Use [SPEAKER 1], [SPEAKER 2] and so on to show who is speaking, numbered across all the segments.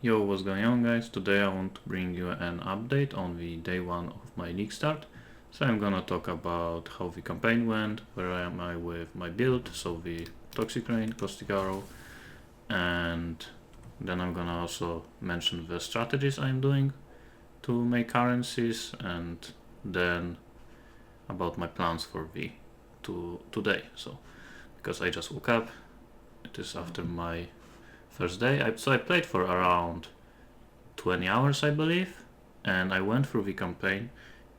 [SPEAKER 1] Yo, what's going on guys? Today I want to bring you an update on the day 1 of my league start. So I'm gonna talk about how the campaign went, where am I with my build, so the Toxic Rain, Caustic Arrow, and then I'm gonna also mention the strategies I'm doing to make currencies, and then about my plans for the today. So because I just woke up, it is after my first day. So I played for around 20 hours, I believe, and I went through the campaign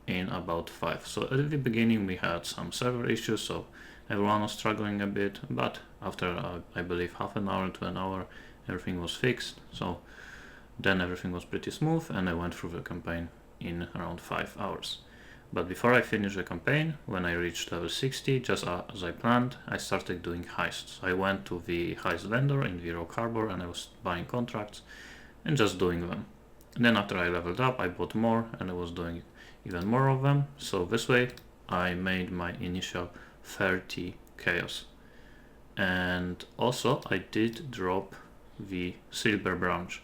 [SPEAKER 1] in about 5. So at the beginning we had some server issues, so everyone was struggling a bit, but after I believe half an hour to an hour everything was fixed. So then everything was pretty smooth and I went through the campaign in around 5 hours. But before I finished the campaign, when I reached level 60, just as I planned, I started doing heists. I went to the heist vendor in the Rock Harbor and I was buying contracts and just doing them. And then after I leveled up, I bought more and I was doing even more of them. So this way I made my initial 30 chaos. And also I did drop the silver branch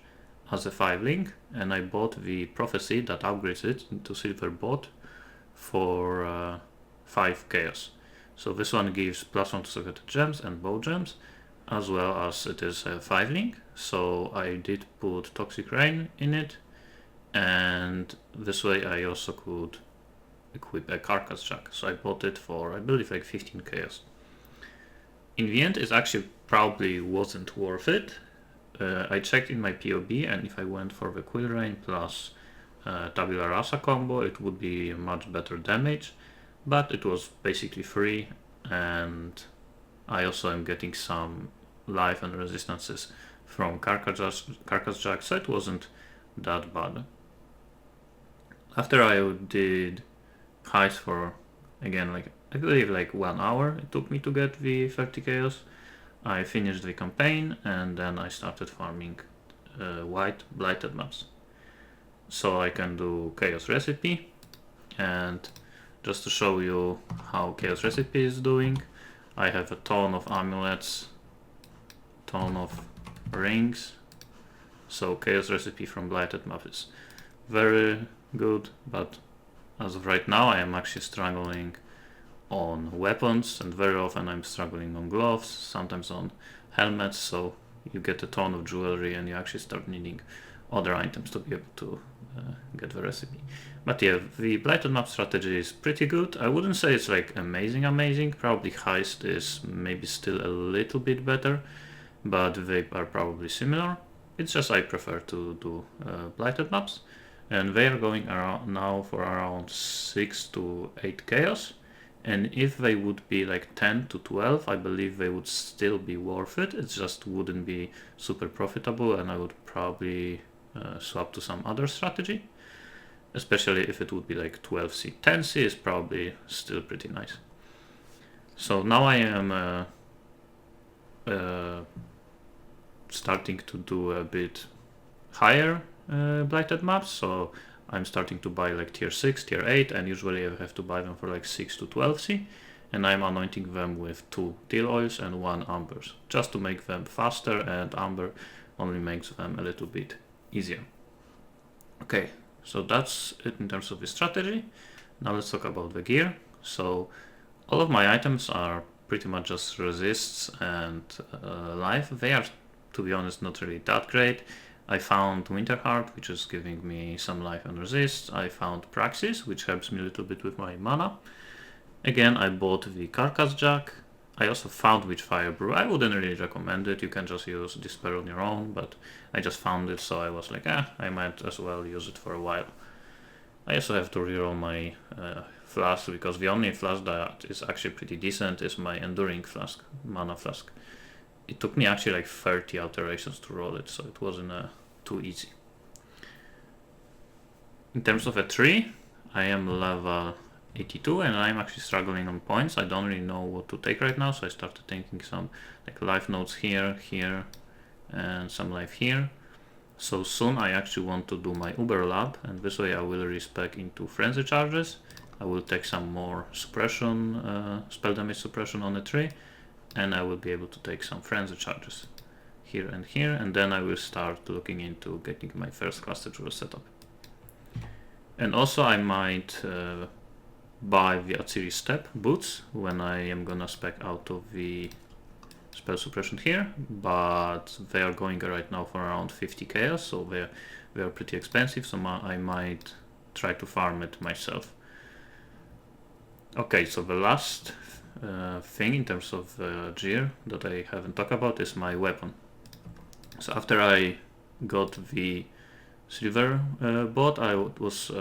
[SPEAKER 1] as a 5 link, and I bought the prophecy that upgrades it into silver bot for 5 chaos. So this one gives +1 to secreted gems and bow gems, as well as it is a 5 link. So I did put Toxic Rain in it, and this way I also could equip a Carcass Jack. So I bought it for, I believe, like 15 chaos. In the end, it actually probably wasn't worth it. I checked in my PoB, and if I went for the Quill Rain plus Tabula Rasa combo, it would be much better damage, but it was basically free, and I also am getting some life and resistances from Carcass Jack, so it wasn't that bad. After I did Heist for, again, like I believe like 1 hour it took me to get the 30 chaos, I finished the campaign and then I started farming white Blighted Maps. So I can do Chaos Recipe, and just to show you how Chaos Recipe is doing, I have a ton of amulets, ton of rings. So Chaos Recipe from Blighted Map is very good, but as of right now I am actually struggling on weapons, and very often I'm struggling on gloves, sometimes on helmets, so you get a ton of jewelry and you actually start needing other items to be able to get the recipe. But yeah, the Blighted Map strategy is pretty good. I wouldn't say it's like amazing. Probably Heist is maybe still a little bit better, but they are probably similar. It's just I prefer to do Blighted Maps, and they are going around now for around 6 to 8 chaos. And if they would be like 10 to 12, I believe they would still be worth it. It just wouldn't be super profitable, and I would probably swap to some other strategy, especially if it would be like 12C. 10C is probably still pretty nice. So now I am starting to do a bit higher Blighted Maps, so I'm starting to buy like tier 6, tier 8, and usually I have to buy them for like 6 to 12C, and I'm anointing them with 2 teal oils and 1 ambers, just to make them faster, and amber only makes them a little bit easier. Okay, so that's it in terms of the strategy. Now let's talk about the gear. So all of my items are pretty much just resists and life. They are, to be honest, not really that great. I found Winterheart, which is giving me some life and resist. I found Praxis, which helps me a little bit with my mana. Again, I bought the Carcass Jack. I also found Witchfire Brew. I wouldn't really recommend it. You can just use Despair on your own, but I just found it, so I was like, I might as well use it for a while. I also have to reroll my flask, because the only flask that is actually pretty decent is my Enduring Flask, Mana Flask. It took me actually like 30 alterations to roll it, so it wasn't too easy. In terms of a tree, I am level 82 and I'm actually struggling on points. I don't really know what to take right now, so I started taking some like life nodes here, and some life here. So soon I actually want to do my Uber Lab, and this way I will respec into frenzy charges. I will take some more suppression, spell damage suppression on the tree, and I will be able to take some frenzy charges here and here, and then I will start looking into getting my first cluster jewel setup. And also I might buy the Atziri step boots when I am gonna spec out of the spell suppression here, but they are going right now for around 50 chaos, so they are pretty expensive, so I might try to farm it myself. Okay, so the last thing in terms of gear that I haven't talked about is my weapon. So after I got the silver bot, I was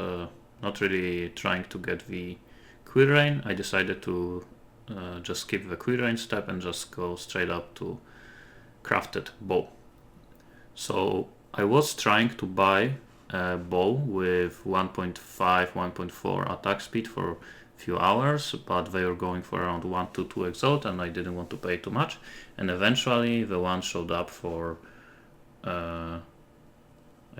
[SPEAKER 1] not really trying to get the quill rain. I decided to just skip the quill rain step and just go straight up to crafted bow. So I was trying to buy a bow with 1.5, 1.4 attack speed for a few hours, but they were going for around 1 to 2 exalt, and I didn't want to pay too much. And eventually the one showed up for I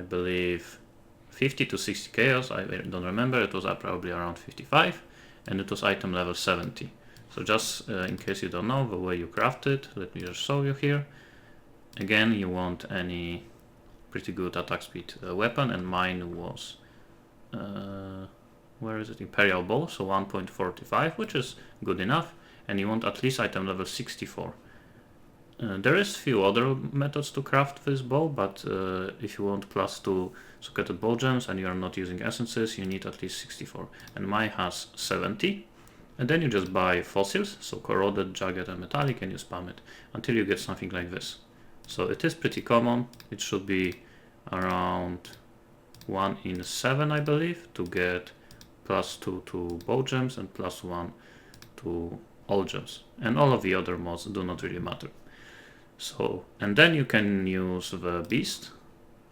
[SPEAKER 1] believe 50 to 60 chaos, I don't remember, it was probably around 55, and it was item level 70. So just in case you don't know the way you craft it, let me just show you here. Again, you want any pretty good attack speed weapon, and mine was, where is it, Imperial Bow, so 1.45, which is good enough, and you want at least item level 64. There is few other methods to craft this bow, but if you want +2 socketed bow gems and you are not using essences, you need at least 64, and mine has 70. And then you just buy fossils, so corroded, jagged and metallic, and you spam it until you get something like this. So it is pretty common. It should be around 1 in 7, I believe, to get +2 to bow gems and +1 to all gems. And all of the other mods do not really matter. So, and then you can use the beast,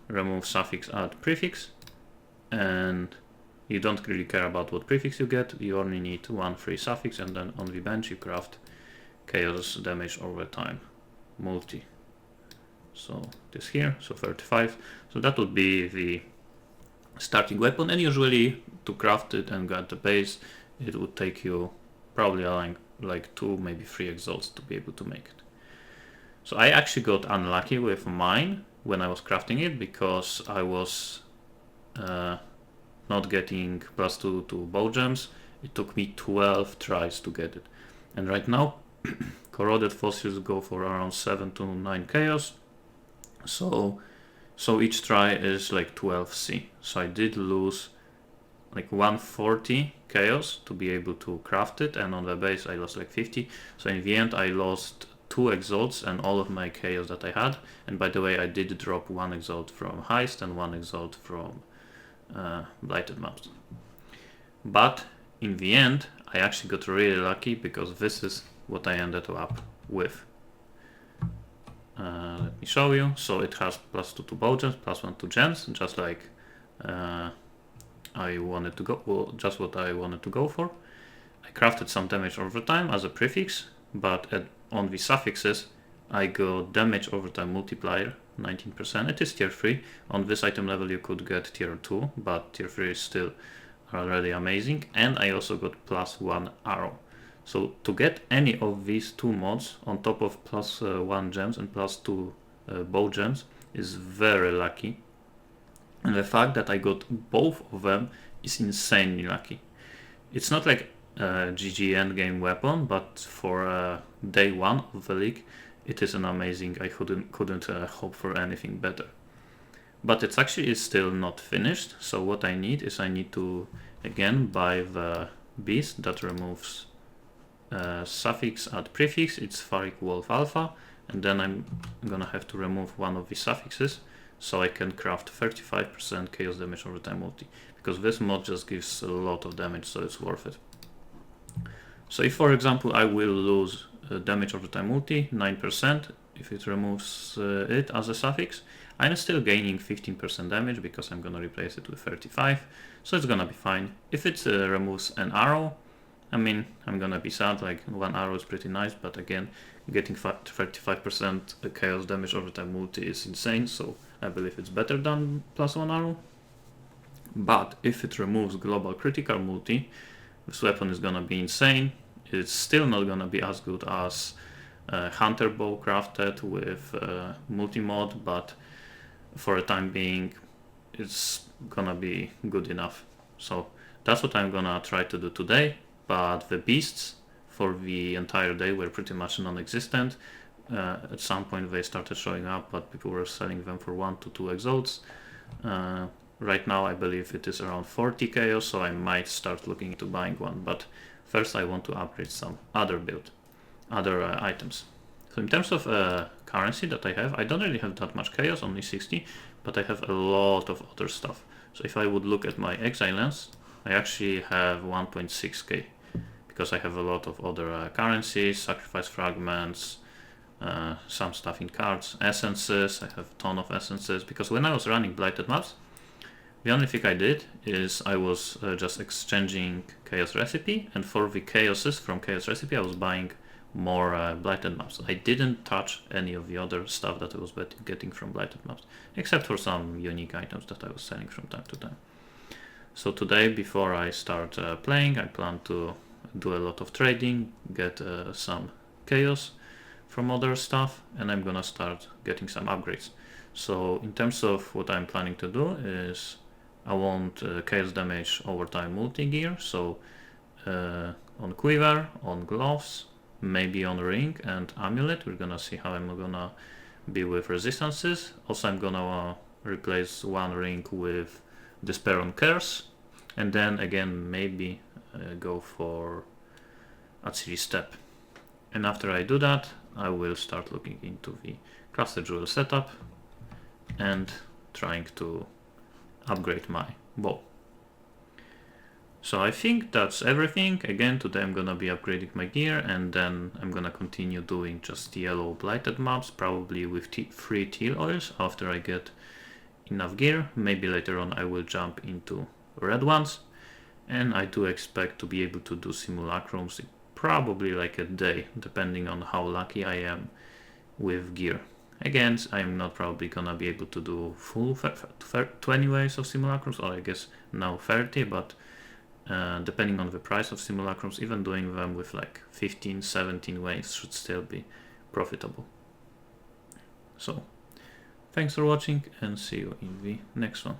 [SPEAKER 1] remove suffix, add prefix, and you don't really care about what prefix you get, you only need 1 free suffix, and then on the bench you craft chaos damage over time, multi. So this here, so 35, so that would be the starting weapon, and usually to craft it and get the base, it would take you probably like 2, maybe 3 exalts to be able to make it. So I actually got unlucky with mine when I was crafting it, because I was not getting +2 to bow gems. It took me 12 tries to get it, and right now corroded fossils go for around 7 to 9 chaos, so each try is like 12c. So I did lose like 140 chaos to be able to craft it, and on the base I lost like 50. So in the end I lost 2 exalts and all of my chaos that I had. And by the way, I did drop 1 exalt from Heist and 1 exalt from Blighted Maps. But in the end, I actually got really lucky, because this is what I ended up with. Let me show you. So it has +2 to bow gems, +1 to gems, just like I wanted to go, well, just what I wanted to go for. I crafted some damage over time as a prefix, but on the suffixes I got damage over time multiplier 19%. It is tier 3. On this item level you could get tier 2, but tier 3 is still already amazing. And I also got +1 arrow. So to get any of these 2 mods on top of +1 gems and +2 bow gems is very lucky. And the fact that I got both of them is insanely lucky. It's not like GG endgame weapon, but for day 1 of the league it is an amazing. I couldn't hope for anything better. But it's actually still not finished, so what I need is I need to again buy the beast that removes suffix, add prefix. It's Farik Wolf Alpha, and then I'm gonna have to remove one of the suffixes so I can craft 35% chaos damage over time multi, because this mod just gives a lot of damage, so it's worth it. So if, for example, I will lose damage over time multi 9% if it removes it as a suffix, I'm still gaining 15% damage because I'm gonna replace it with 35, so it's gonna be fine. If it removes an arrow, I mean, I'm gonna be sad. Like, 1 arrow is pretty nice, but again, getting 35% chaos damage over time multi is insane, so I believe it's better than +1 arrow. But if it removes global critical multi, this weapon is gonna be insane. It's still not gonna be as good as hunter bow crafted with multi-mod, but for the time being it's gonna be good enough. So that's what I'm gonna try to do today, but the beasts for the entire day were pretty much non-existent. At some point they started showing up, but people were selling them for 1 to 2 exalts. Right now I believe it is around 40 chaos, so I might start looking into buying one, but first I want to upgrade some other items. So in terms of currency that I have, I don't really have that much chaos, only 60, but I have a lot of other stuff. So if I would look at my exile lens, I actually have 1.6k, because I have a lot of other currencies, sacrifice fragments, some stuff in cards, essences. I have a ton of essences, because when I was running Blighted Maps, the only thing I did is I was just exchanging chaos recipe, and for the chaoses from chaos recipe I was buying more Blighted Maps. I didn't touch any of the other stuff that I was getting from Blighted Maps, except for some unique items that I was selling from time to time. So today, before I start playing, I plan to do a lot of trading, get some chaos from other stuff, and I'm gonna start getting some upgrades. So in terms of what I'm planning to do is I want chaos damage overtime multi-gear, so on quiver, on gloves, maybe on ring and amulet. We're gonna see how I'm gonna be with resistances. Also I'm gonna replace one ring with Despair on Curse, and then again maybe go for Atsiri Step. And after I do that, I will start looking into the Cluster Jewel setup and trying to upgrade my bow. So I think that's everything. Again, today I'm gonna be upgrading my gear, and then I'm gonna continue doing just yellow Blighted Maps, probably with 3 teal oils after I get enough gear. Maybe later on I will jump into red ones, and I do expect to be able to do simulacrums in probably like a day, depending on how lucky I am with gear. Again, I'm not probably gonna be able to do full 20 waves of simulacrums, or I guess now 30, but depending on the price of simulacrums, even doing them with like 15-17 waves should still be profitable. So thanks for watching, and see you in the next one.